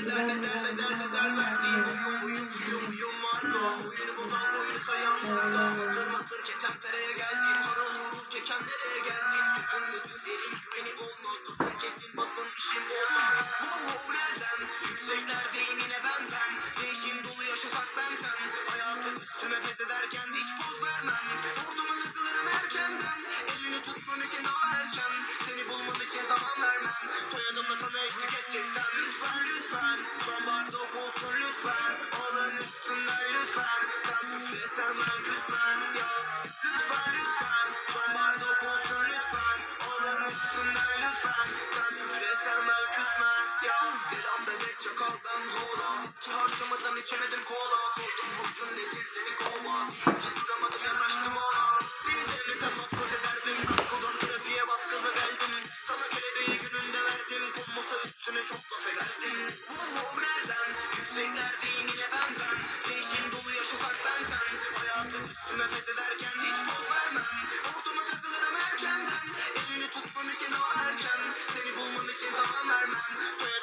Neden verdiğim bedel verdiğim uyum marka. Oyunu bozan oyunu sayan marka. Tırnakları keten nereye geldiğim harıl vurul keken nereye geldiğim sözün elin güveni olmaz. Asıl kesin basın işim olmaz. Wow nereden yükseklerde yine ben değişim dolu yaşasak benten. Hayatı üstüme pes ederken hiç poz vermem. Orduma takılırım erkenden. Elini tutmam için daha erken. Seni bulmam için zaman vermem. Soyadımla sana eşlik edeceksem lütfen Bombardo olsun lütfen. Olan üstünden lütfen. Sen tüflesen ben küsmem ya. Lütfen Bombardo olsun lütfen. Olan üstünden lütfen. Sen tüflesen ben küsmem ya. Selam bebek çakal ben hola. Viski harcamadan içemedim kola. Sordum burcun nedir dedi kova. İyice duramadım yanaştım ona. Seni sevmesem maskoz ederdim. Kaskodan trafiğe bas gaza geldim. Sana kelebeği gününde verdim. Konmasa üstüne çok laf ederdim. Wow nereden yükseklerdeyim yine ben değişim dolu yaşasak benten. Hayatı üstüme pes ederken hiç poz vermem. Orduma takılırım erkenden. Elini tutmam için daha erken. Seni bulmam için zaman vermem.